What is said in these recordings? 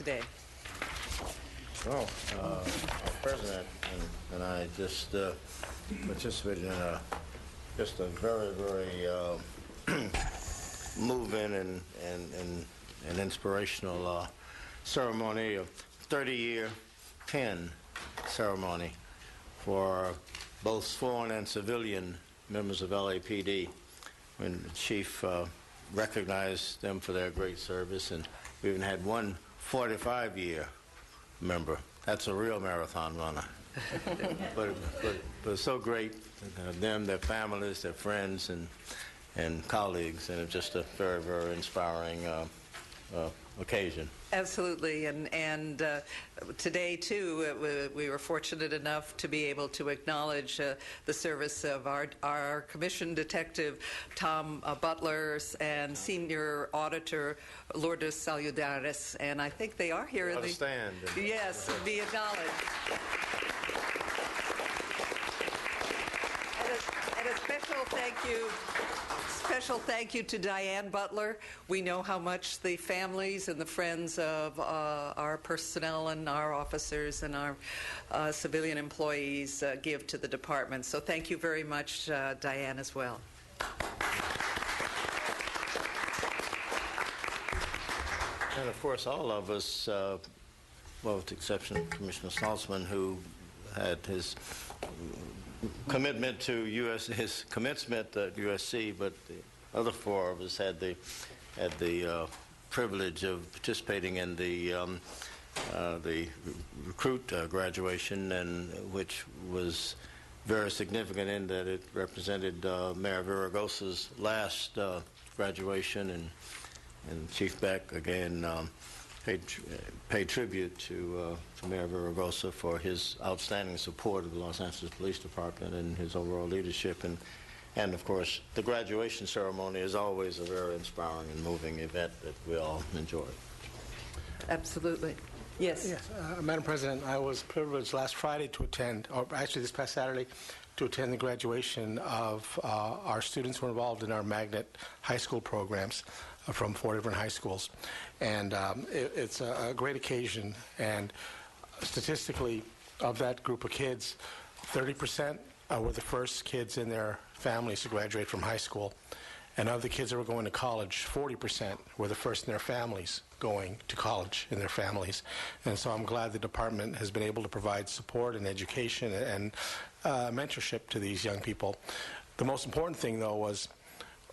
today? Well, our president and I just participated in just a very, very moving and inspirational ceremony, a 30-year pin ceremony for both sworn and civilian members of LAPD, when the chief recognized them for their great service, and we even had one 45-year member. That's a real marathon runner. but so great, them, their families, their friends, and colleagues, and it's just a very, very inspiring occasion. Absolutely, and today too we were fortunate enough to be able to acknowledge the service of our commissioned detective Tom Butler and senior auditor Lourdes Saludares, and I think they are here. Stand. Yes, be acknowledged. And a special thank you to Diane Butler. We know how much the families and the friends of our personnel and our officers and our civilian employees give to the department. So thank you very much, Diane, as well. And of course, all of us, well, with the exception of Commissioner Saltzman, who had his commitment to his commencement at USC, but the other four of us had the privilege of participating in the recruit graduation, and which was very significant in that it represented Mayor Viragosa's last graduation, and Chief Beck again paid tribute to Mayor Viragosa for his outstanding support of the Los Angeles Police Department and his overall leadership. And of course, the graduation ceremony is always a very inspiring and moving event that we all enjoy. Absolutely. Yes. Yes, Madam President, I was privileged last Friday to attend, or actually this past Saturday, to attend the graduation of our students who are involved in our magnet high school programs from 4 different high schools. And it's a great occasion. And statistically, of that group of kids, 30% were the first kids in their families to graduate from high school. And of the kids that were going to college, 40% were the first in their families going to college in their families. And so I'm glad the department has been able to provide support and education and mentorship to these young people. The most important thing, though, was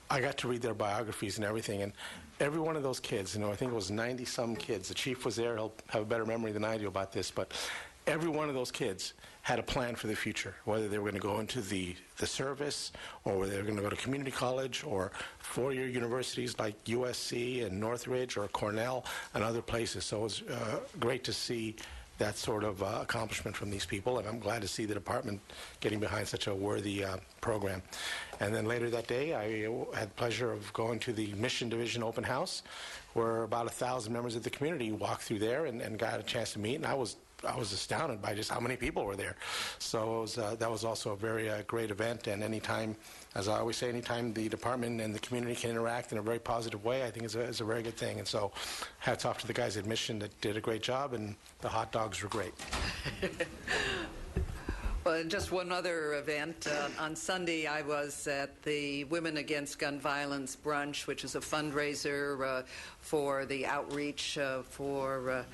I got to read their biographies and everything, and every one of those kids, I think it was 90-some kids. The chief was there. He'll have a better memory than I do about this, but every one of those kids had a plan for the future, whether they were going to go into the service, or whether they were going to go to community college or four-year universities like USC and Northridge or Cornell and other places. So it was great to see that sort of accomplishment from these people, and I'm glad to see the department getting behind such a worthy program. And then later that day, I had the pleasure of going to the Mission Division Open House, where about 1,000 members of the community walked through there and got a chance to meet, and I was astounded by just how many people were there. So it was, that was also a very great event, and anytime, as I always say, anytime the department and the community can interact in a very positive way, I think is a very good thing. And so hats off to the guys at Mission that did a great job, and the hot dogs were great. Well, and just one other event. On Sunday, I was at the Women Against Gun Violence brunch, which is a fundraiser for the outreach for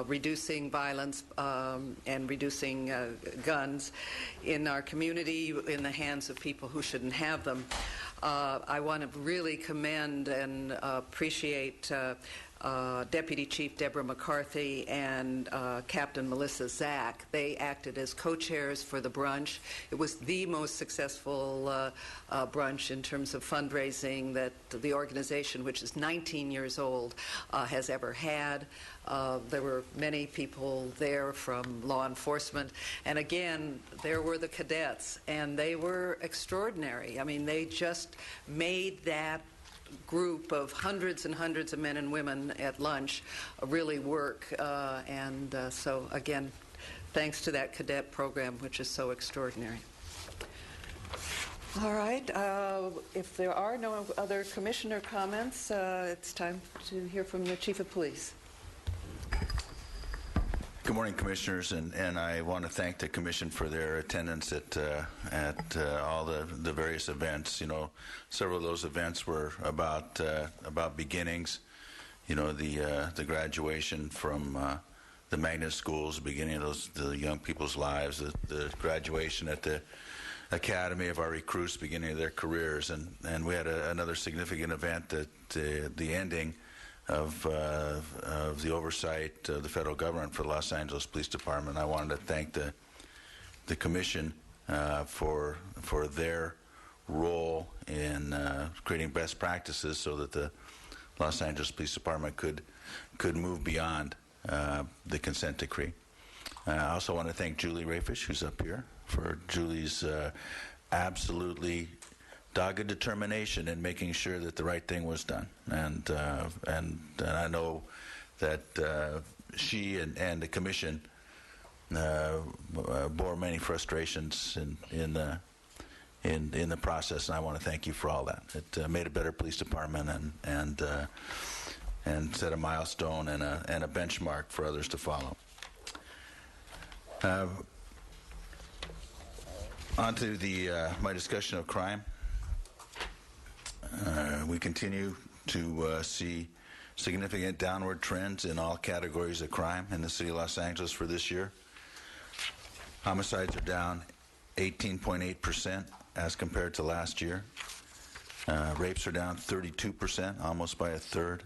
reducing violence and reducing guns in our community in the hands of people who shouldn't have them. I want to really commend and appreciate Deputy Chief Deborah McCarthy and Captain Melissa Zack. They acted as co-chairs for the brunch. It was the most successful brunch in terms of fundraising that the organization, which is 19 years old, has ever had. There were many people there from law enforcement. And again, there were the cadets, and they were extraordinary. I mean, they just made that group of hundreds and hundreds of men and women at lunch really work. So, again, thanks to that cadet program, which is so extraordinary. All right. If there are no other commissioner comments, it's time to hear from the Chief of Police. Good morning, Commissioners, and I want to thank the Commission for their attendance at all the various events. You know, several of those events were about beginnings. You know, the graduation from the magnet schools, beginning of the young people's lives, the graduation at the academy of our recruits, beginning of their careers, and we had another significant event at the ending of the oversight of the federal government for the Los Angeles Police Department. I wanted to thank the Commission for their role in creating best practices so that the Los Angeles Police Department could move beyond the consent decree. I also want to thank Julie Rayfish, who's up here, for Julie's absolutely dogged determination in making sure that the right thing was done, and I know that she and the Commission bore many frustrations in the process, and I want to thank you for all that. It made a better police department and set a milestone and a benchmark for others to follow. On to my discussion of crime. We continue to see significant downward trends in all categories of crime in the city of Los Angeles for this year. Homicides are down 18.8% as compared to last year. Rapes are down 32%, almost by a third.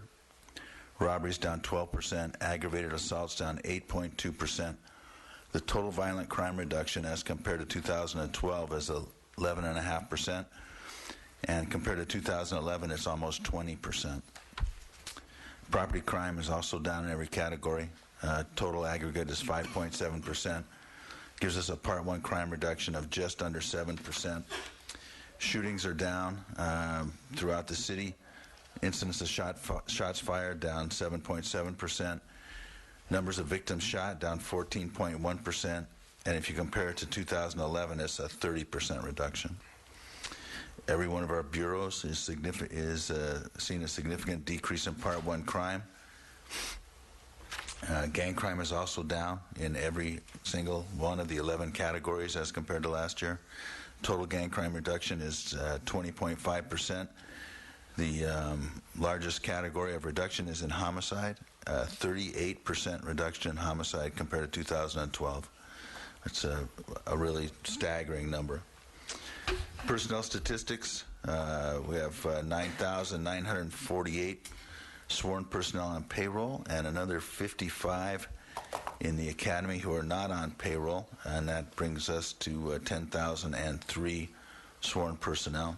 Robberies down 12%. Aggravated assaults down 8.2%. The total violent crime reduction as compared to 2012 is 11.5%. And compared to 2011, it's almost 20%. Property crime is also down in every category. Total aggregate is 5.7%. Gives us a Part 1 crime reduction of just under 7%. Shootings are down throughout the city. Incidents of shots fired down 7.7%. Numbers of victims shot down 14.1%. And if you compare it to 2011, it's a 30% reduction. Every one of our bureaus is seeing a significant decrease in Part 1 crime. Gang crime is also down in every single one of the 11 categories as compared to last year. Total gang crime reduction is 20.5%. The largest category of reduction is in homicide, 38% reduction in homicide compared to 2012. It's a really staggering number. Personnel statistics, we have 9,948 sworn personnel on payroll and another 55 in the academy who are not on payroll, and that brings us to 10,003 sworn personnel.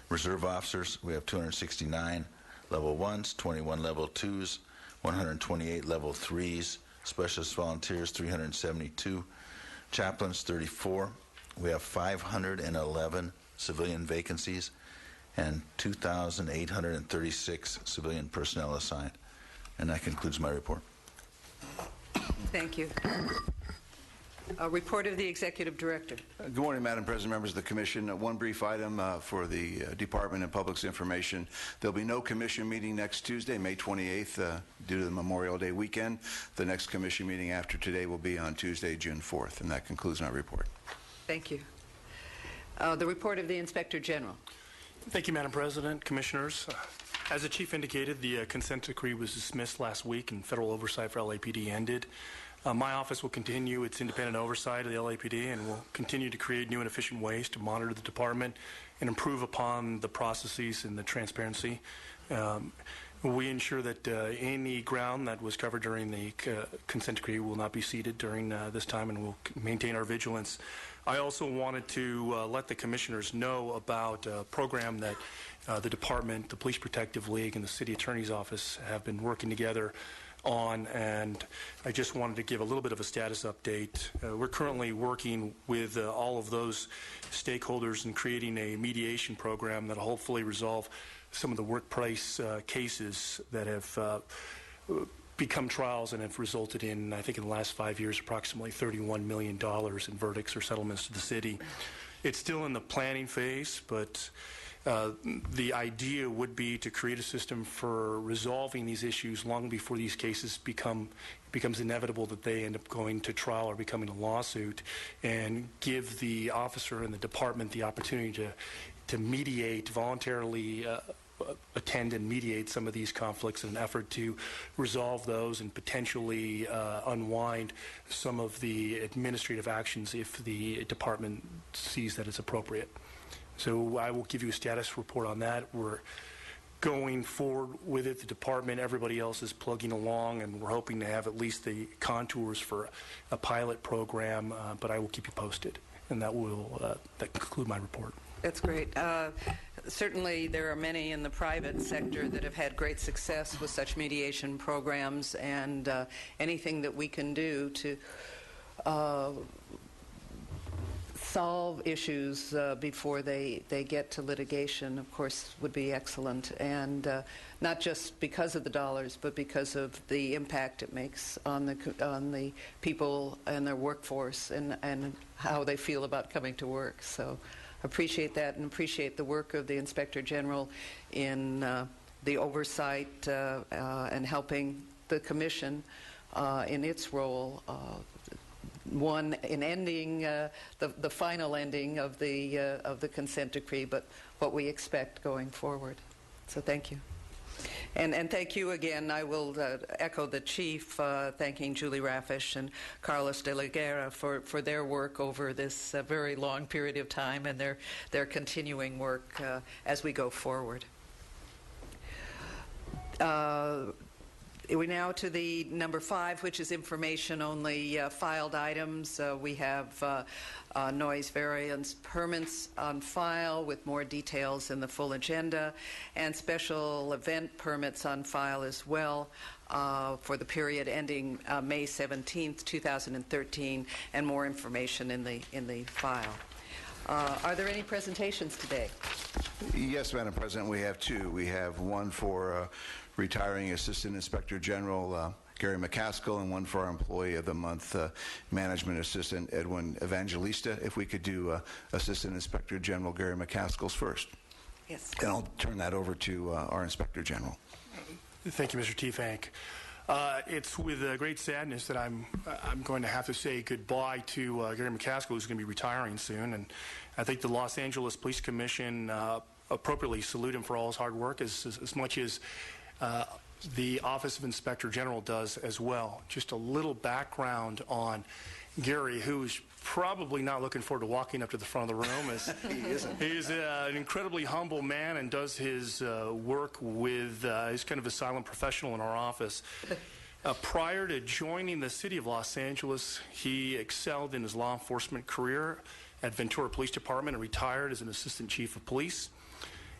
Reserve officers, we have 269 level 1s, 21 level 2s, 128 level 3s, specialist volunteers 372, chaplains 34. We have 511 civilian vacancies and 2,836 civilian personnel assigned. And that concludes my report. Thank you. A report of the Executive Director. Good morning, Madam President, members of the Commission. One brief item for the Department of Public Information. There'll be no Commission meeting next Tuesday, May 28th, due to the Memorial Day weekend. The next Commission meeting after today will be on Tuesday, June 4th, and that concludes my report. Thank you. The report of the Inspector General. Thank you, Madam President, Commissioners. As the Chief indicated, the consent decree was dismissed last week and federal oversight for LAPD ended. My office will continue its independent oversight of the LAPD and will continue to create new and efficient ways to monitor the department and improve upon the processes and the transparency. We ensure that any ground that was covered during the consent decree will not be ceded during this time, and we'll maintain our vigilance. I also wanted to let the Commissioners know about a program that the Department, the Police Protective League, and the City Attorney's Office have been working together on, and I just wanted to give a little bit of a status update. We're currently working with all of those stakeholders in creating a mediation program that will hopefully resolve some of the workplace cases that have become trials and have resulted in, I think in the last 5 years, approximately $31 million in verdicts or settlements to the city. It's still in the planning phase, but The idea would be to create a system for resolving these issues long before these cases becomes inevitable that they end up going to trial or becoming a lawsuit, and give the officer and the department the opportunity to mediate, voluntarily attend and mediate some of these conflicts in an effort to resolve those and potentially unwind some of the administrative actions if the department sees that it's appropriate. So I will give you a status report on that. We're going forward with it. The department, everybody else is plugging along, and we're hoping to have at least the contours for a pilot program, but I will keep you posted. And that will conclude my report. That's great. Certainly, there are many in the private sector that have had great success with such mediation programs, and anything that we can do to solve issues before they get to litigation, of course, would be excellent. And not just because of the dollars, but because of the impact it makes on the people and their workforce and how they feel about coming to work. So appreciate that, and appreciate the work of the Inspector General in the oversight and helping the Commission in its role. One in ending the final ending of the consent decree, but what we expect going forward. So thank you. And thank you again. I will echo the Chief, thanking Julie Raffish and Carlos de la Guerra for their work over this very long period of time, and their continuing work as we go forward. We're now to the number 5, which is information only filed items. We have noise variance permits on file with more details in the full agenda, and special event permits on file as well for the period ending May 17th, 2013, and more information in the file. Are there any presentations today? Yes, Madam President, we have 2. We have one for retiring Assistant Inspector General Gary McCaskill, and one for our Employee of the Month Management Assistant Edwin Evangelista. If we could do Assistant Inspector General Gary McCaskill's first. Yes. And I'll turn that over to our Inspector General. Thank you, Mr. Teefank. It's with great sadness that I'm going to have to say goodbye to Gary McCaskill, who's going to be retiring soon. And I think the Los Angeles Police Commission appropriately salute him for all his hard work as much as the Office of Inspector General does as well. Just a little background on Gary, who's probably not looking forward to walking up to the front of the room. As he isn't. He's an incredibly humble man and does his work with, he's kind of a silent professional in our office. Prior to joining the City of Los Angeles, he excelled in his law enforcement career at Ventura Police Department and retired as an Assistant Chief of Police.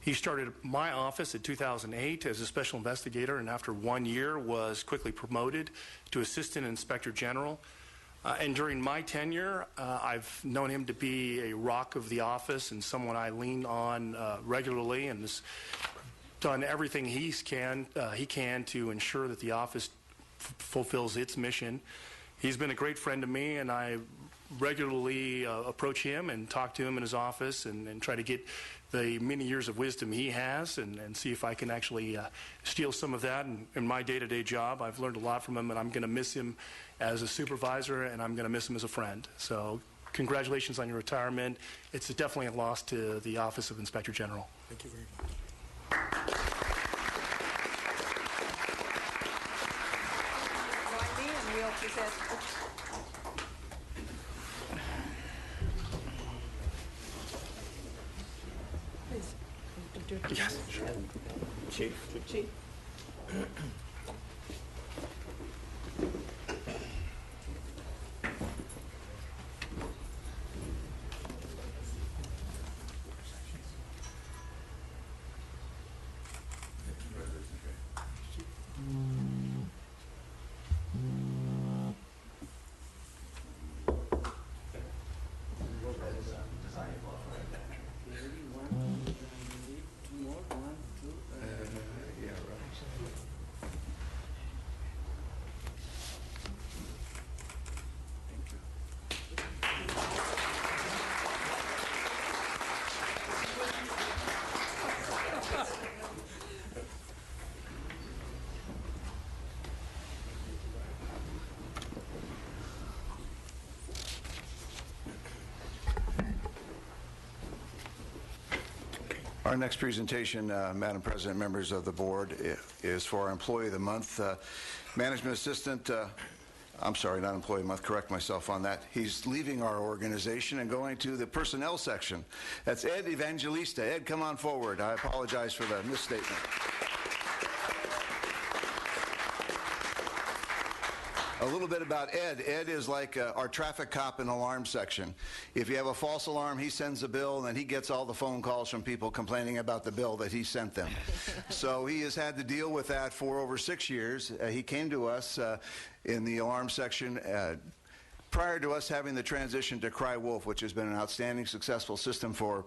He started my office in 2008 as a special investigator, and after 1 year was quickly promoted to Assistant Inspector General. And during my tenure, I've known him to be a rock of the office and someone I lean on regularly, and has done everything he can to ensure that the office fulfills its mission. He's been a great friend to me, and I regularly approach him and talk to him in his office and try to get the many years of wisdom he has and see if I can actually steal some of that in my day-to-day job. I've learned a lot from him, and I'm going to miss him as a supervisor, and I'm going to miss him as a friend. So congratulations on your retirement. It's definitely a loss to the Office of Inspector General. Thank you very much. Join me, and we'll present. Yes, sure. Chief. Our next presentation, Madam President, members of the board, is for our Employee of the Month. Management Assistant, I'm sorry, not Employee of the Month, correct myself on that. He's leaving our organization and going to the personnel section. That's Ed Evangelista. Ed, come on forward. I apologize for the misstatement. A little bit about Ed. Ed is like our traffic cop in the alarm section. If you have a false alarm, he sends a bill, and then he gets all the phone calls from people complaining about the bill that he sent them. So he has had to deal with that for over 6 years. He came to us in the alarm section prior to us having the transition to Cry Wolf, which has been an outstanding, successful system for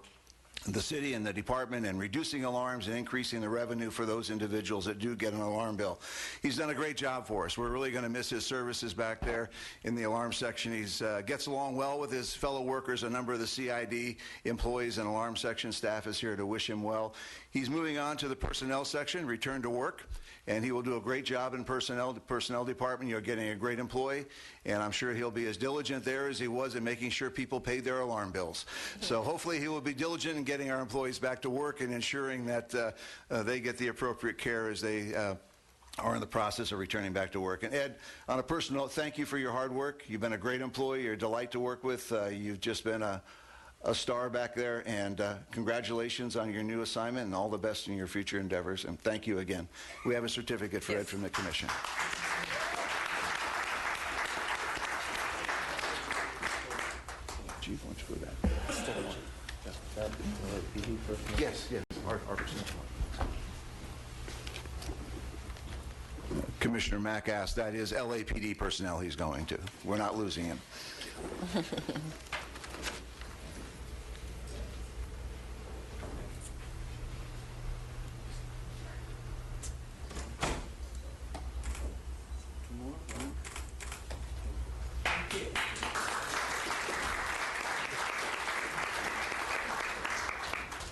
the city and the department, and reducing alarms and increasing the revenue for those individuals that do get an alarm bill. He's done a great job for us. We're really going to miss his services back there in the alarm section. He gets along well with his fellow workers. A number of the CID employees and alarm section staff is here to wish him well. He's moving on to the personnel section, return to work, and he will do a great job in the personnel department. You're getting a great employee, and I'm sure he'll be as diligent there as he was in making sure people paid their alarm bills. So hopefully he will be diligent in getting our employees back to work and ensuring that they get the appropriate care as they are in the process of returning back to work. And Ed, on a personal note, thank you for your hard work. You've been a great employee. You're a delight to work with. You've just been a star back there, and congratulations on your new assignment, and all the best in your future endeavors, and thank you again. We have a certificate for Ed from the Commission. Chief, why don't you go back? Yes, our personnel. Commissioner Mack asked, that is LAPD personnel he's going to. We're not losing him.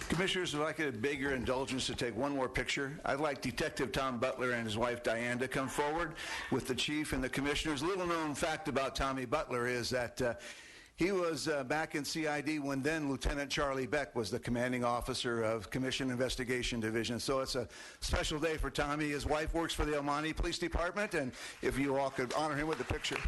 Commissioners, if I could beg your indulgence to take one more picture. I'd like Detective Tom Butler and his wife Diane to come forward with the chief and the commissioners. Little known fact about Tommy Butler is that he was back in CID when then Lieutenant Charlie Beck was the commanding officer of Commission Investigation Division. So it's a special day for Tommy. His wife works for the El Monte Police Department, and if you all could honor him with a picture.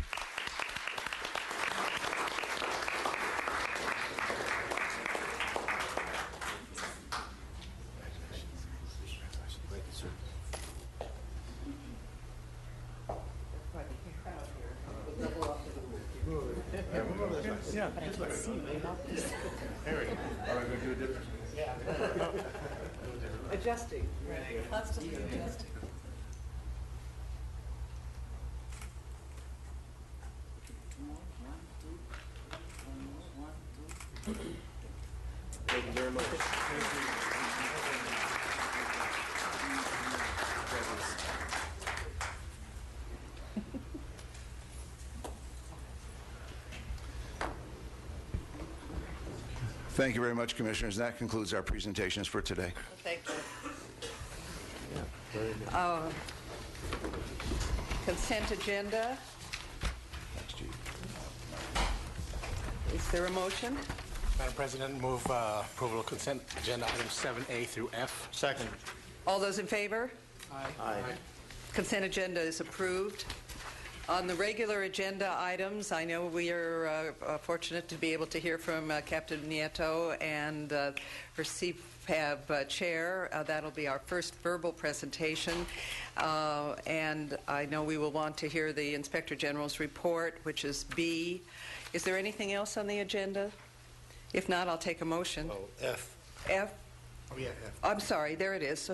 But I can see without this. Adjusting. Constantly adjusting. Thank you very much. Thank you very much, Commissioners. That concludes our presentations for today. Thank you. Consent agenda. Is there a motion? Madam President, move approval of consent agenda items 7A through F. Second. All those in favor? Aye. Consent agenda is approved. On the regular agenda items, I know we are fortunate to be able to hear from Captain Nieto and her CPAB chair. That'll be our first verbal presentation. And I know we will want to hear the Inspector General's report, which is B. Is there anything else on the agenda? If not, I'll take a motion. Oh, F. F? Oh, yeah, F. I'm sorry, there it is.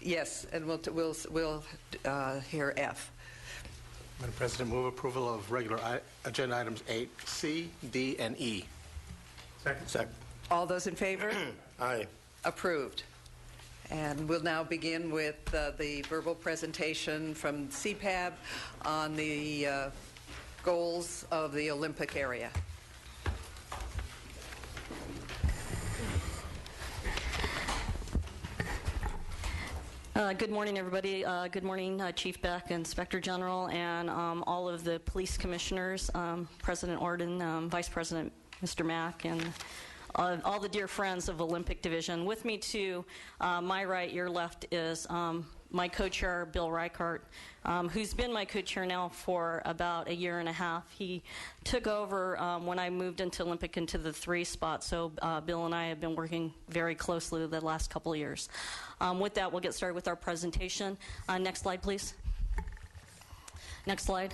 Yes, and we'll hear F. Madam President, move approval of regular agenda items 8C, D, and E. Second. All those in favor? Aye. Approved. And we'll now begin with the verbal presentation from CPAB on the goals of the Olympic area. Good morning, everybody. Good morning, Chief Beck, Inspector General, and all of the police commissioners, President Orden, Vice President Mr. Mack, and all the dear friends of Olympic Division. With me to my right, your left, is my co-chair, Bill Reichart, who's been my co-chair now for about a year and a half. He took over when I moved into Olympic into the 3 spot, so Bill and I have been working very closely the last couple of years. With that, we'll get started with our presentation. Next slide, please. Next slide.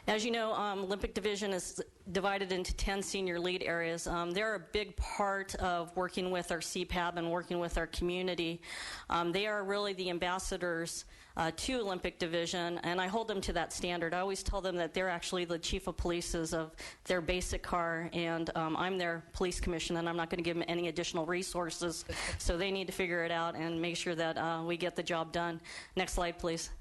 As you know, Olympic Division is divided into 10 senior lead areas. They're a big part of working with our CPAB and working with our community. They are really the ambassadors to Olympic Division, and I hold them to that standard. I always tell them that they're actually the chief of polices of their basic car, and I'm their police commission, and I'm not going to give them any additional resources, so they need to figure it out and make sure that we get the job done. Next slide, please.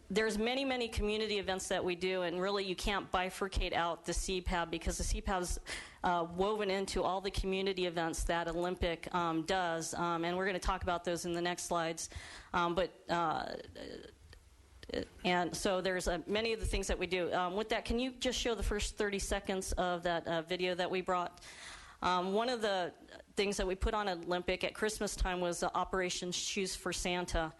There's many community events that we do, and really you can't bifurcate out the CPAB because the CPAB's woven into all the community events that Olympic does, and we're going to talk about those in the next slides. And so there's many of the things that we do. With that, can you just show the first 30 seconds of that video that we brought? One of the things that we put on Olympic at Christmas time was Operation Shoes for Santa.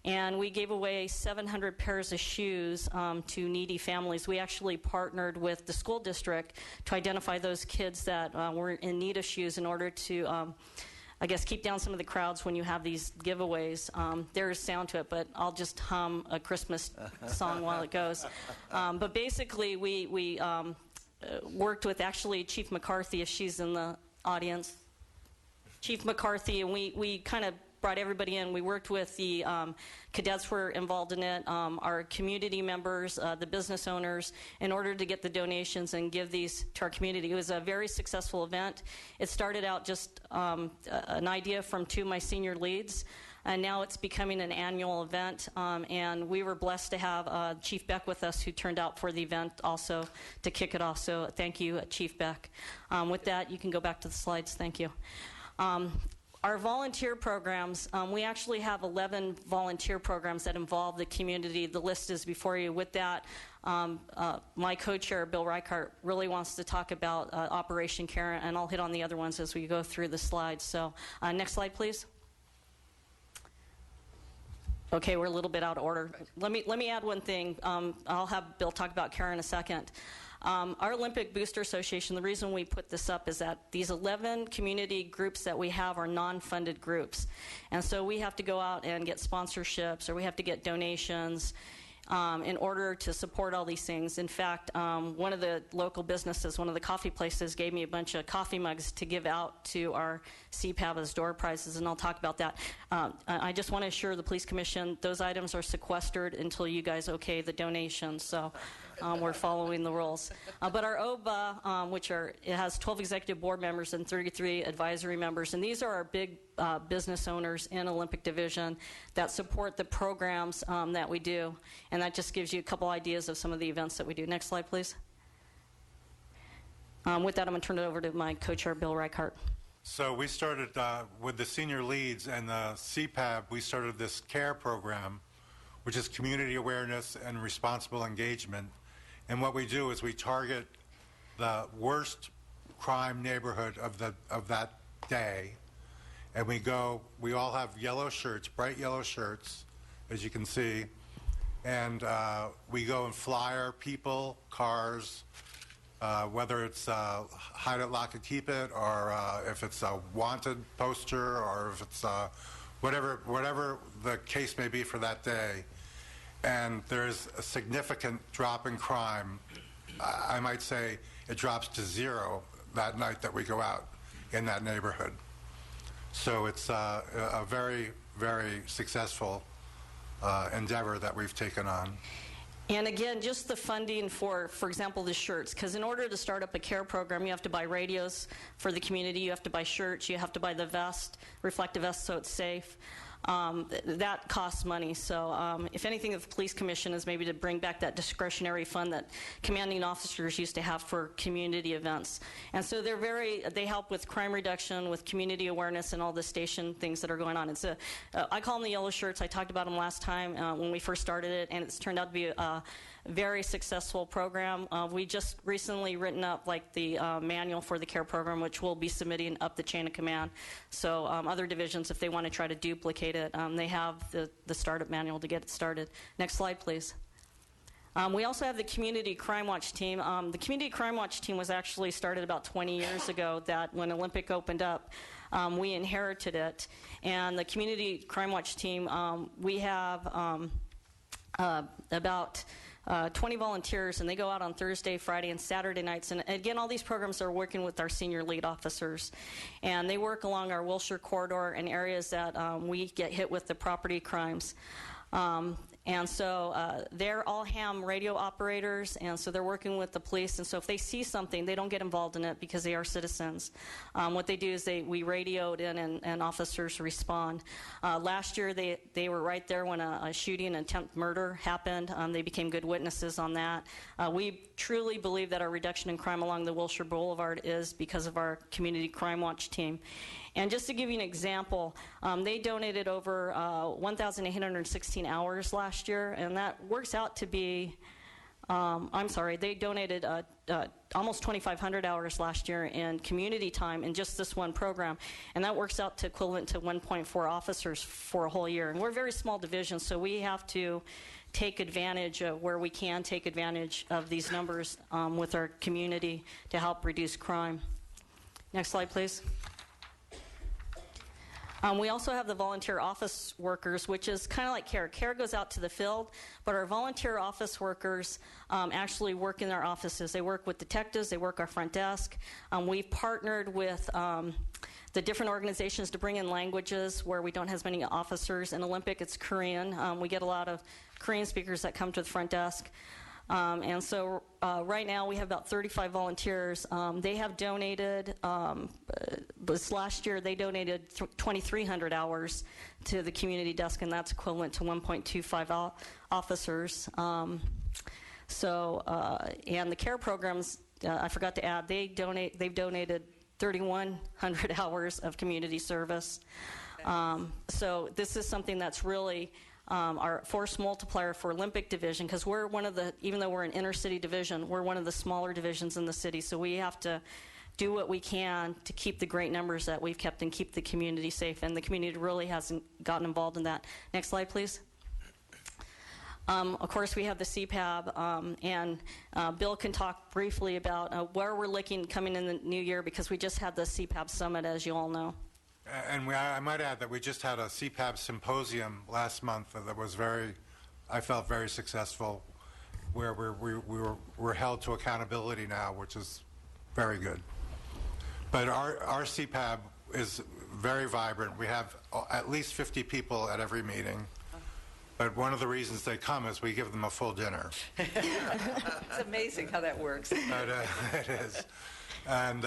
And we gave away 700 pairs of shoes to needy families. We actually partnered with the school district to identify those kids that were in need of shoes in order to, I guess, keep down some of the crowds when you have these giveaways. There's sound to it, but I'll just hum a Christmas song while it goes. But basically, we worked with actually Chief McCarthy, if she's in the audience. Chief McCarthy, and we kind of brought everybody in. We worked with the cadets were involved in it, our community members, the business owners, in order to get the donations and give these to our community. It was a very successful event. It started out just an idea from 2 of my senior leads, and now it's becoming an annual event, and we were blessed to have Chief Beck with us, who turned out for the event also to kick it off. So thank you, Chief Beck. With that, you can go back to the slides. Thank you. Our volunteer programs, we actually have 11 volunteer programs that involve the community. The list is before you. With that, my co-chair, Bill Reichart, really wants to talk about Operation Care, and I'll hit on the other ones as we go through the slides. So next slide, please. Okay, we're a little bit out of order. Let me add one thing. I'll have Bill talk about Care in a second. Our Olympic Booster Association, the reason we put this up is that these 11 community groups that we have are non-funded groups. And so we have to go out and get sponsorships, or we have to get donations in order to support all these things. In fact, one of the local businesses, one of the coffee places, gave me a bunch of coffee mugs to give out to our CPAB as door prizes, and I'll talk about that. I just want to assure the Police Commission those items are sequestered until you guys okay the donations. So we're following the rules. But our OBA, it has 12 executive board members and 33 advisory members, and these are our big business owners in Olympic Division that support the programs that we do, and that just gives you a couple ideas of some of the events that we do. Next slide, please. With that, I'm going to turn it over to my co-chair, Bill Reichart. So we started with the senior leads and the CPAB, we started this CARE program, which is community awareness and responsible engagement. And what we do is we target the worst crime neighborhood of that day, and we all have yellow shirts, bright yellow shirts, as you can see, and we go and flyer people, cars, whether it's hide it, lock it, keep it, or if it's a wanted poster, or if it's whatever the case may be for that day. And there's a significant drop in crime. I might say it drops to 0 that night that we go out in that neighborhood. So it's a very, very successful endeavor that we've taken on. And again, just the funding for example, the shirts, because in order to start up a CARE program, you have to buy radios for the community, you have to buy shirts, you have to buy the vest, reflective vest, so it's safe. that costs money. So if anything, the police commission is maybe to bring back that discretionary fund that commanding officers used to have for community events. And so they help with crime reduction, with community awareness, and all the station things that are going on. I call them the yellow shirts. I talked about them last time when we first started it, and it's turned out to be a very successful program. We just recently written up the manual for the CARE program, which we'll be submitting up the chain of command. So other divisions, if they want to try to duplicate it, they have the startup manual to get it started. Next slide, please. We also have the Community Crime Watch team. The Community Crime Watch team was actually started about 20 years ago, that when Olympic opened up, we inherited it. And the Community Crime Watch team, we have about 20 volunteers, and they go out on Thursday, Friday, and Saturday nights. And again, all these programs are working with our senior lead officers. And they work along our Wilshire corridor in areas that we get hit with the property crimes. And so they're all ham radio operators, and so they're working with the police. And so if they see something, they don't get involved in it because they are citizens. What they do is we radio it in, and officers respond. Last year, they were right there when a shooting and attempt murder happened. They became good witnesses on that. We truly believe that our reduction in crime along the Wilshire Boulevard is because of our Community Crime Watch team. And just to give you an example, they donated over 1,816 hours last year, and that works out to be, they donated almost 2,500 hours last year in community time in just this one program, and that works out to equivalent to 1.4 officers for a whole year. And we're a very small division, so we have to take advantage of where we can take advantage of these numbers with our community to help reduce crime. Next slide, please. We also have the volunteer office workers, which is kind of like CARE. CARE goes out to the field, but our volunteer office workers actually work in our offices. They work with detectives. They work our front desk. We've partnered with the different organizations to bring in languages where we don't have as many officers. In Olympic, it's Korean. We get a lot of Korean speakers that come to the front desk. And so right now we have about 35 volunteers. They have donated, this last year they donated 2,300 hours to the community desk, and that's equivalent to 1.25 officers. And the CARE programs, I forgot to add, they've donated 3,100 hours of community service. So this is something that's really our force multiplier for Olympic division, because we're one of the, even though we're an inner city division, we're one of the smaller divisions in the city, so we have to do what we can to keep the great numbers that we've kept and keep the community safe, and the community really hasn't gotten involved in that. Next slide, please. Of course, we have the CPAB, and Bill can talk briefly about where we're looking coming in the new year, because we just had the CPAB summit, as you all know. And I might add that we just had a CPAB symposium last month that was I felt very successful, where we're held to accountability now, which is very good. But our CPAB is very vibrant. We have at least 50 people at every meeting. But one of the reasons they come is we give them a full dinner. It's amazing how that works. But, it is. And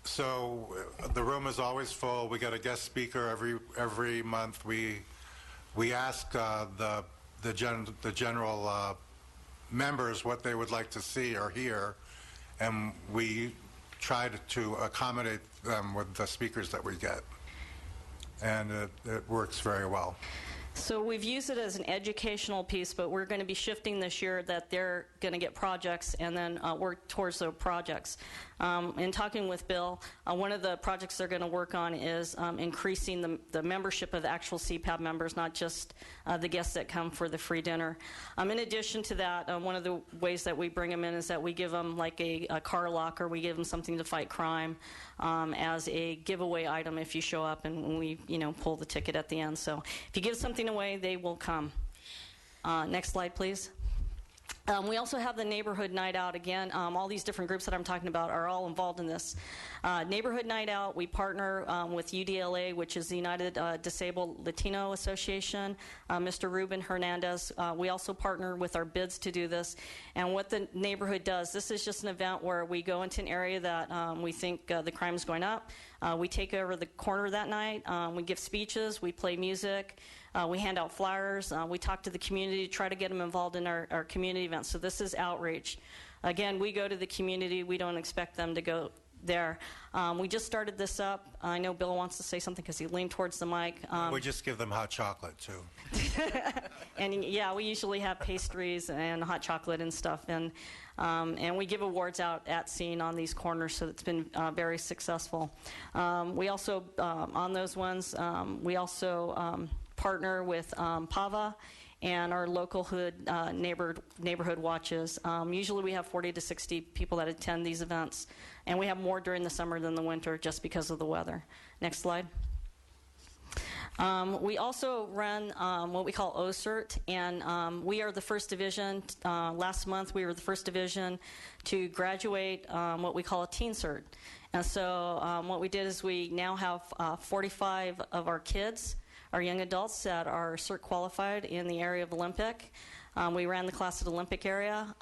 so the room is always full. We get a guest speaker every month. We ask the general members what they would like to see or hear, and we try to accommodate them with the speakers that we get. And it works very well. So we've used it as an educational piece, but we're going to be shifting this year that they're going to get projects and then work towards the projects. In talking with Bill, one of the projects they're going to work on is increasing the membership of the actual CPAB members, not just the guests that come for the free dinner. In addition to that, one of the ways that we bring them in is that we give them like a car locker. We give them something to fight crime as a giveaway item if you show up, and we pull the ticket at the end. So if you give something away, they will come. Next slide, please. We also have the Neighborhood Night Out. Again, all these different groups that I'm talking about are all involved in this. Neighborhood Night Out, we partner with UDLA, which is the United Disabled Latino Association, Mr. Ruben Hernandez. We also partner with our bids to do this. And what the neighborhood does, this is just an event where we go into an area that we think the crime is going up. We take over the corner that night. We give speeches. We play music. We hand out flyers. We talk to the community to try to get them involved in our community events. So this is outreach. Again, we go to the community. We don't expect them to go there. We just started this up. I know Bill wants to say something because he leaned towards the mic. We just give them hot chocolate, too. And yeah, we usually have pastries and hot chocolate and stuff. And we give awards out at scene on these corners, so it's been very successful. We also, on those ones, we also partner with PAVA and our local neighborhood watches. Usually we have 40 to 60 people that attend these events, and we have more during the summer than the winter just because of the weather. Next slide. We also run what we call OCERT, and we are the first division. Last month we were the first division to graduate what we call a Teen Cert. And so what we did is we now have 45 of our kids, our young adults that are CERT qualified in the area of Olympic. We ran the class at Olympic area.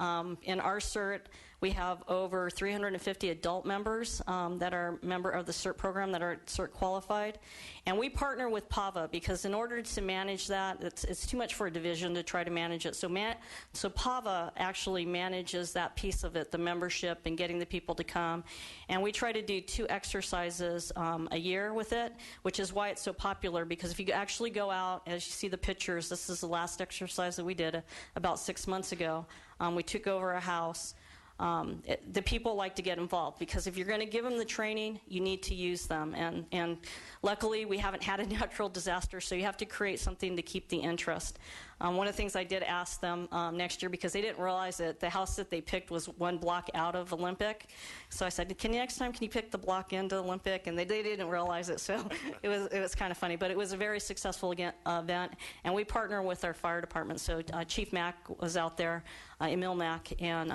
In our CERT, we have over 350 adult members that are member of the CERT program that are CERT qualified. And we partner with PAVA because in order to manage that, it's too much for a division to try to manage it. So PAVA actually manages that piece of it, the membership and getting the people to come. And we try to do 2 exercises a year with it, which is why it's so popular, because if you actually go out, as you see the pictures, this is the last exercise that we did about 6 months ago. We took over a house. The people like to get involved because if you're going to give them the training, you need to use them. And luckily, we haven't had a natural disaster, so you have to create something to keep the interest. One of the things I did ask them next year, because they didn't realize that the house that they picked was 1 block out of Olympic. So I said, next time, can you pick the block into Olympic? And they didn't realize it, so it was kind of funny. But it was a very successful event, and we partner with our fire department. So Chief Mack was out there, Emil Mack, and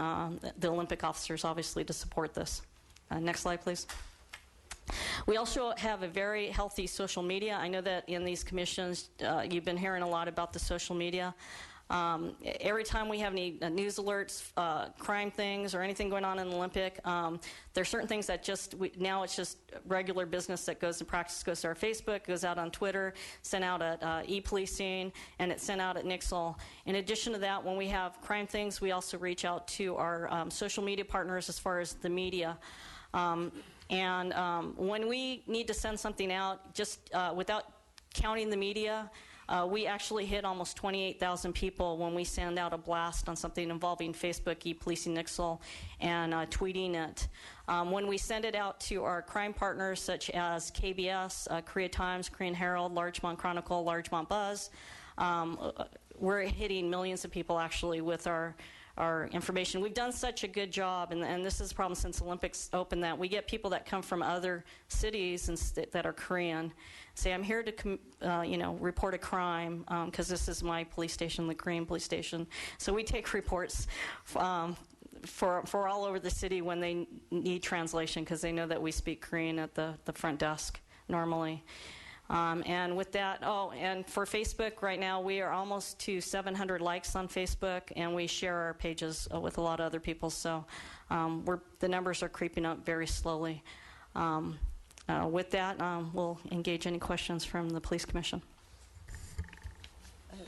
the Olympic officers, obviously, to support this. Next slide, please. We also have a very healthy social media. I know that in these commissions, you've been hearing a lot about the social media. Every time we have any news alerts, crime things, or anything going on in the Olympic, there are certain things that now it's just regular business that goes in practice, goes to our Facebook, goes out on Twitter, sent out at e-policing, and it's sent out at Nixle. In addition to that, when we have crime things, we also reach out to our social media partners as far as the media. And when we need to send something out, just without counting the media, we actually hit almost 28,000 people when we send out a blast on something involving Facebook, e-policing Nixle, and tweeting it. When we send it out to our crime partners such as KBS, Korea Times, Korean Herald, Largemont Chronicle, Largemont Buzz, we're hitting millions of people actually with our information. We've done such a good job, and this is a problem since Olympics opened, that we get people that come from other cities that are Korean, say, I'm here to report a crime because this is my police station, the Korean police station. So we take reports for all over the city when they need translation because they know that we speak Korean at the front desk normally. And with that, and for Facebook right now, we are almost to 700 likes on Facebook, and we share our pages with a lot of other people. So the numbers are creeping up very slowly. With that, we'll engage any questions from the Police Commission.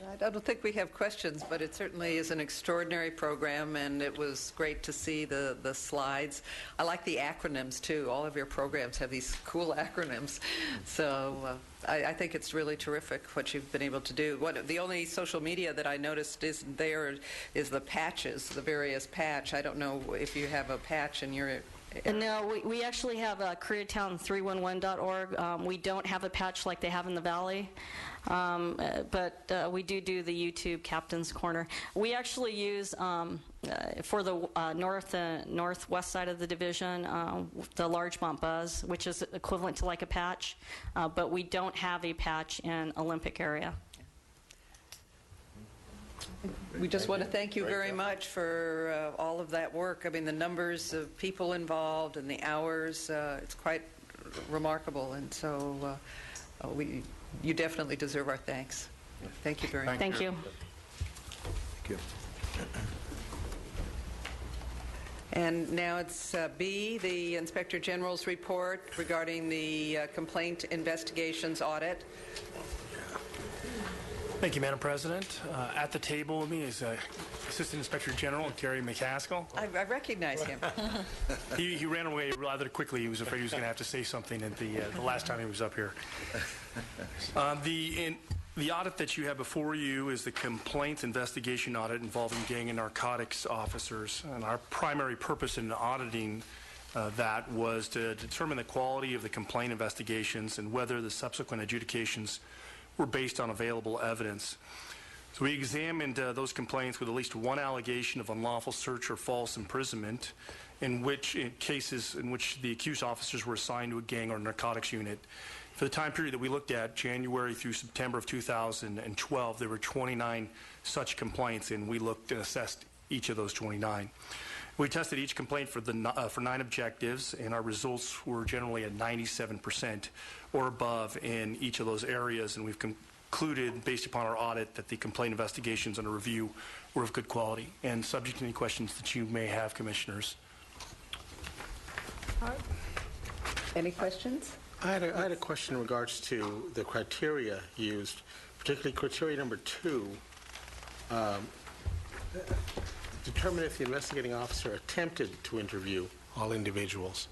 I don't think we have questions, but it certainly is an extraordinary program, and it was great to see the slides. I like the acronyms, too. All of your programs have these cool acronyms. So I think it's really terrific what you've been able to do. The only social media that I noticed isn't there is the patches, the various patch. I don't know if you have a patch in your... No, we actually have Koreatown311.org. We don't have a patch like they have in the Valley, but we do the YouTube Captain's Corner. We actually use, for the northwest side of the division, the Largemont Buzz, which is equivalent to like a patch, but we don't have a patch in Olympic area. We just want to thank you very much for all of that work. I mean, the numbers of people involved and the hours, it's quite remarkable. And so you definitely deserve our thanks. Thank you very much. Thank you. Thank you. And now it's B, the Inspector General's report regarding the complaint investigations audit. Thank you, Madam President. At the table with me is Assistant Inspector General Gary McCaskill. I recognize him. He ran away rather quickly. He was afraid he was going to have to say something at the last time he was up here. The audit that you have before you is the complaints investigation audit involving gang and narcotics officers. And our primary purpose in auditing that was to determine the quality of the complaint investigations and whether the subsequent adjudications were based on available evidence. So we examined those complaints with at least one allegation of unlawful search or false imprisonment, in cases in which the accused officers were assigned to a gang or narcotics unit. For the time period that we looked at, January through September of 2012, there were 29 such complaints, and we looked and assessed each of those 29. We tested each complaint for 9 objectives, and our results were generally at 97% or above in each of those areas, and we've concluded, based upon our audit, that the complaint investigations under review were of good quality. And subject to any questions that you may have, Commissioners. Any questions? I had a question in regards to the criteria used, particularly criteria number 2. Determine if the investigating officer attempted to interview all individuals.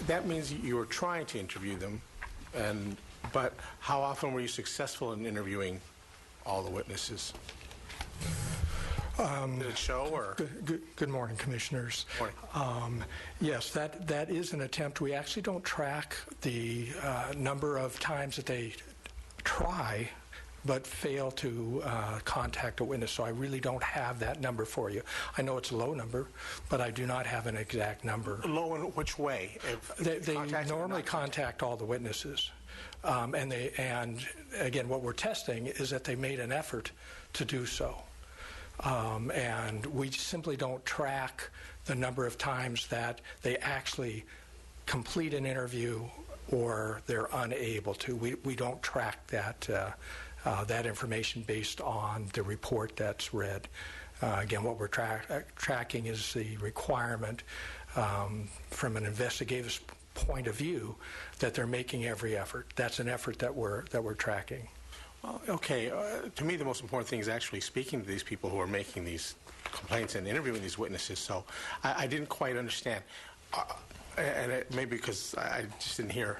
That means you were trying to interview them, but how often were you successful in interviewing all the witnesses? Did it show? Or? Good morning, Commissioners. Morning. Yes, that is an attempt. We actually don't track the number of times that they try but fail to contact a witness, so I really don't have that number for you. I know it's a low number, but I do not have an exact number. Low in which way? They normally contact all the witnesses. And again, what we're testing is that they made an effort to do so. And we simply don't track the number of times that they actually complete an interview or they're unable to. We don't track that information based on the report that's read. Again, what we're tracking is the requirement from an investigative point of view that they're making every effort. That's an effort that we're tracking. Well, okay. To me, the most important thing is actually speaking to these people who are making these complaints and interviewing these witnesses. So I didn't quite understand, and it may be because I just didn't hear.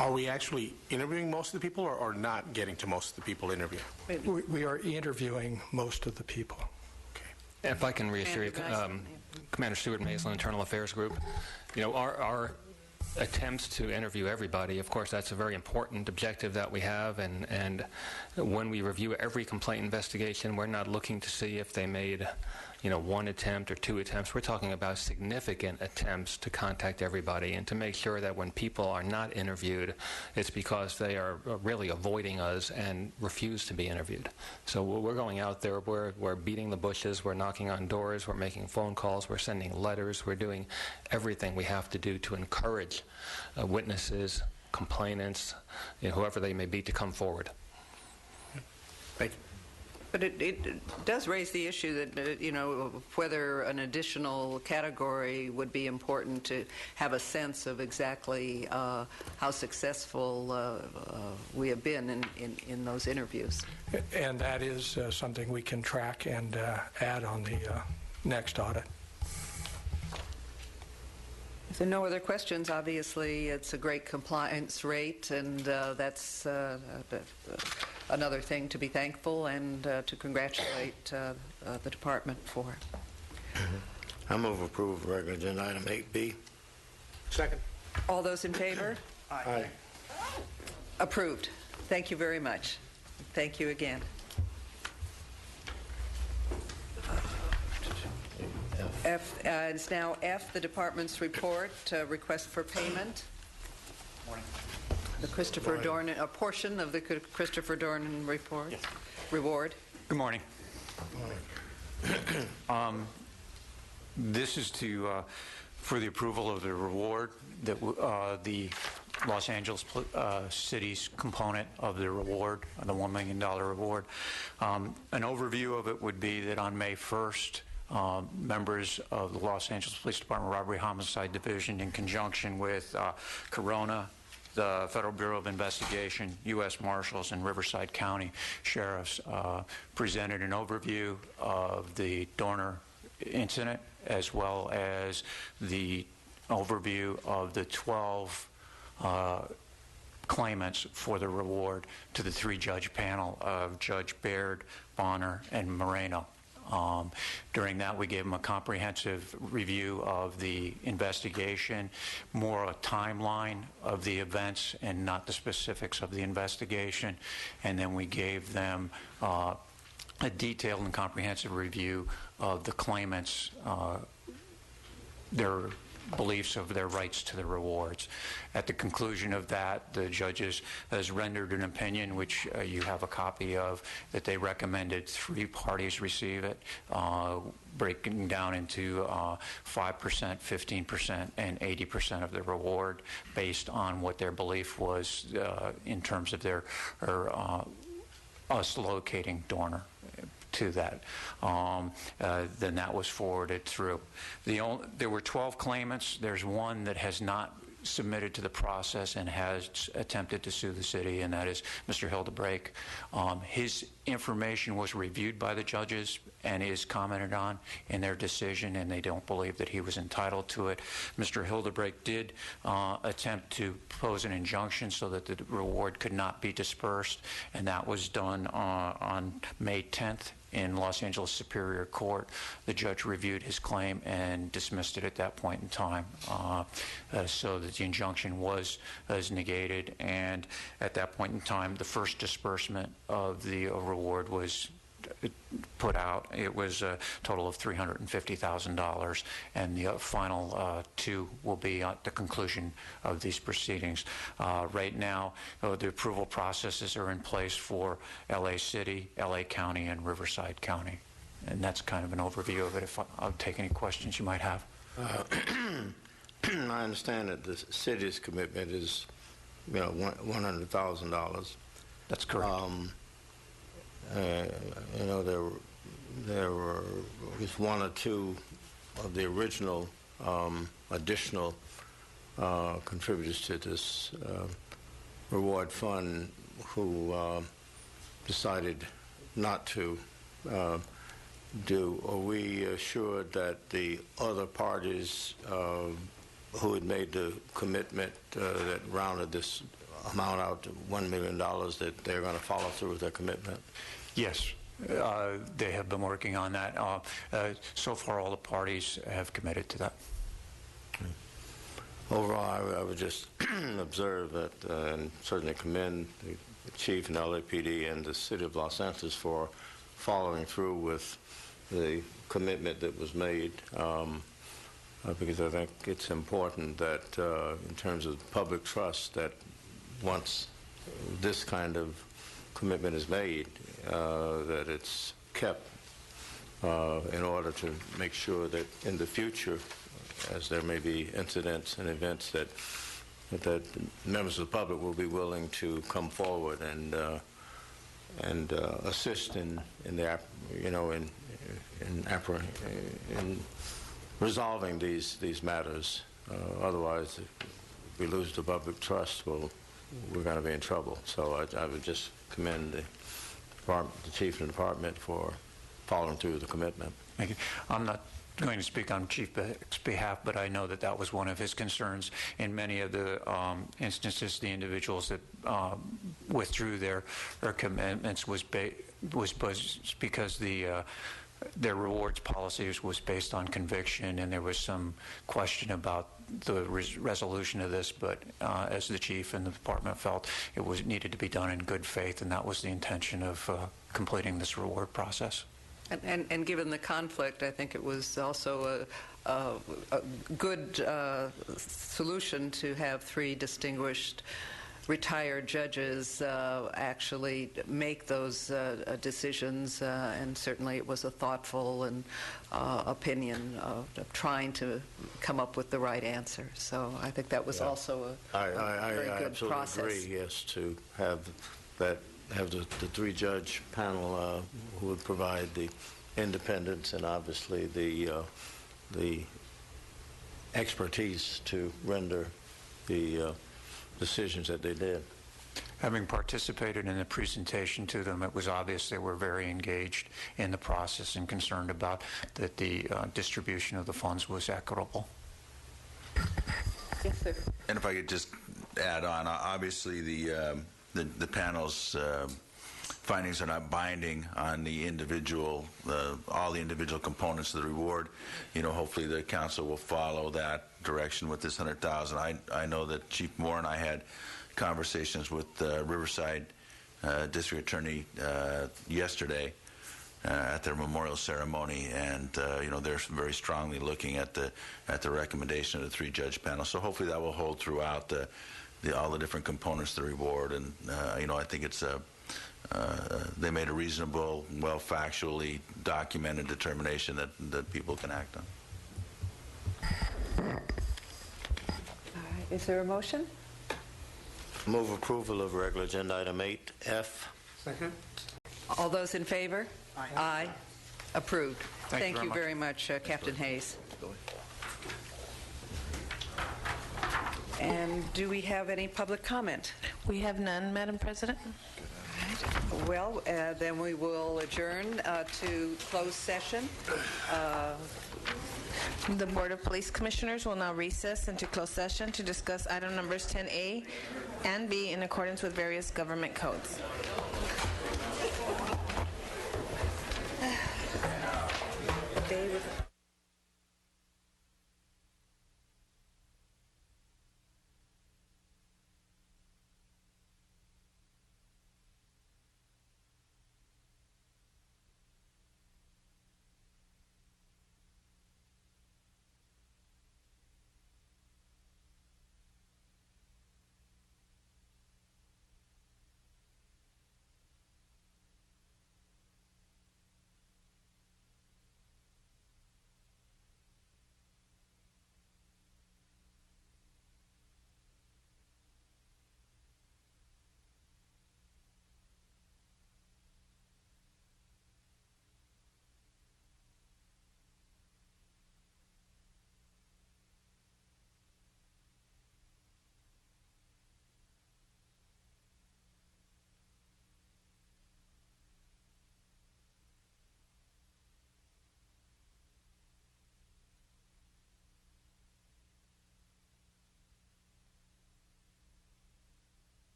Are we actually interviewing most of the people or not getting to most of the people interviewed? We are interviewing most of the people. Okay. If I can reassure you, Commander Stuart Maisland, Internal Affairs Group, our attempts to interview everybody, of course, that's a very important objective that we have, and when we review every complaint investigation, we're not looking to see if they made one attempt or 2 attempts. We're talking about significant attempts to contact everybody and to make sure that when people are not interviewed, it's because they are really avoiding us and refuse to be interviewed. So we're going out there, we're beating the bushes, we're knocking on doors, we're making phone calls, we're sending letters, we're doing everything we have to do to encourage witnesses, complainants, whoever they may be, to come forward. Thank you. But it does raise the issue that, whether an additional category would be important to have a sense of exactly how successful we have been in those interviews. And that is something we can track and add on the next audit. If there are no other questions, obviously it's a great compliance rate, and that's another thing to be thankful and to congratulate the department for. I move approval of regular agenda item 8B. Second. All those in favor? Aye. Approved. Thank you very much. Thank you again. It's now F, the department's report, request for payment. Morning. The Christopher Dornan, a portion of the Christopher Dornan report? Yes. Reward? Good morning. This is for the approval of the reward that the Los Angeles City's component of the reward, the $1 million reward. An overview of it would be that on May 1st, members of the Los Angeles Police Department Robbery Homicide Division, in conjunction with Corona, the Federal Bureau of Investigation, U.S. Marshals, and Riverside County Sheriffs presented an overview of the Dorner incident, as well as the overview of the 12 claimants for the reward to the three-judge panel of Judge Baird, Bonner, and Moreno. During that, we gave them a comprehensive review of the investigation, more a timeline of the events and not the specifics of the investigation. And then we gave them a detailed and comprehensive review of the claimants, their beliefs of their rights to the rewards. At the conclusion of that, the judges has rendered an opinion, which you have a copy of, that they recommended 3 parties receive it, breaking down into 5%, 15%, and 80% of the reward based on what their belief was in terms of their us locating Dorner to that. Then that was forwarded through. There were 12 claimants. There's one that has not submitted to the process and has attempted to sue the city, and that is Mr. Hildebrake. His information was reviewed by the judges and is commented on in their decision, and they don't believe that he was entitled to it. Mr. Hildebrake did attempt to pose an injunction so that the reward could not be dispersed, and that was done on May 10th in Los Angeles Superior Court. The judge reviewed his claim and dismissed it at that point in time, so that the injunction was negated. And at that point in time, the first disbursement of the reward was put out. It was a total of $350,000, and the final 2 will be at the conclusion of these proceedings. Right now, the approval processes are in place for LA City, LA County, and Riverside County. And that's kind of an overview of it. If I'll take any questions you might have. I understand that the city's commitment is, $100,000. That's correct. There were just 1 or 2 of the original additional contributors to this reward fund who decided not to do. Are we assured that the other parties who had made the commitment that rounded this amount out to $1 million, that they're going to follow through with their commitment? Yes, they have been working on that. So far, all the parties have committed to that. Overall, I would just observe that and certainly commend the chief and LAPD and the city of Los Angeles for following through with the commitment that was made, because I think it's important that in terms of public trust, that once this kind of commitment is made, that it's kept in order to make sure that in the future, as there may be incidents and events, that members of the public will be willing to come forward and assist in resolving these matters. Otherwise, if we lose the public trust, we're going to be in trouble. So I would just commend the chief of the department for following through with the commitment. Thank you. I'm not going to speak on Chief Beck's behalf, but I know that that was one of his concerns. In many of the instances, the individuals that withdrew their commitments was because their rewards policies was based on conviction, and there was some question about the resolution of this, but as the chief and the department felt, it needed to be done in good faith, and that was the intention of completing this reward process. And given the conflict, I think it was also a good solution to have 3 distinguished retired judges actually make those decisions, and certainly it was a thoughtful and opinion of trying to come up with the right answer. So I think that was also a very good absolutely process. agree, yes, to have the three-judge panel who would provide the independence and obviously the expertise to render the decisions that they did. Having participated in the presentation to them, it was obvious they were very engaged in the process and concerned about that the distribution of the funds was equitable. Yes, sir. And if I could just add on, obviously the panel's findings are not binding on the individual, all the individual components of the reward. Hopefully the council will follow that direction with this $100,000. I know that Chief Moore and I had conversations with Riverside District Attorney yesterday at their memorial ceremony, and they're very strongly looking at the recommendation of the three-judge panel. So hopefully that will hold throughout all the different components of the reward. And I think it's they made a reasonable, well factually documented determination that people can act on. All right. Is there a motion? Move approval of regular agenda item 8F. Second. All those in favor? Aye. Approved. Thank you you very much, Captain Hayes. And do we have any public comment? We have none, Madam President. Well, then we will adjourn to closed session. The Board of Police Commissioners will now recess into closed session to discuss item numbers 10A and B in accordance with various government codes.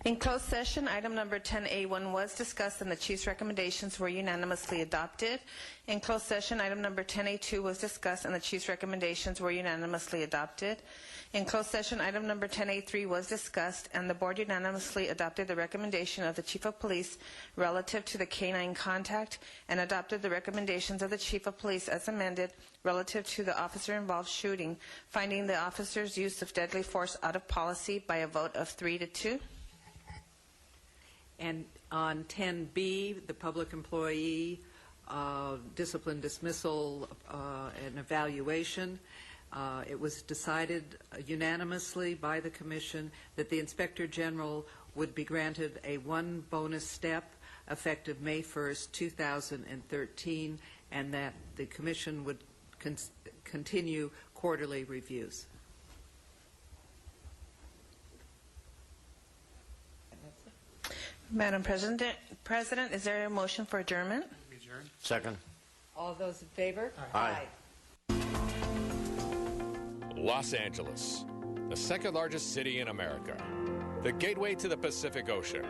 In closed session, item number 10A1 was discussed and the Chief's recommendations were unanimously adopted. In closed session, item number 10A2 was discussed and the Chief's recommendations were unanimously adopted. In closed session, item number 10A3 was discussed and the Board unanimously adopted the recommendation of the Chief of Police relative to the canine contact and adopted the recommendations of the Chief of Police as amended relative to the officer-involved shooting, finding the officer's use of deadly force out of policy by a vote of 3-2. And on 10B, the public employee discipline dismissal and evaluation, it was decided unanimously by the Commission that the Inspector General would be granted a one bonus step effective May 1st, 2013, and that the Commission would continue quarterly reviews. Madam President, is there a motion for adjournment? Second. All those in favor? Aye. Los Angeles, the second largest city in America, the gateway to the Pacific Ocean.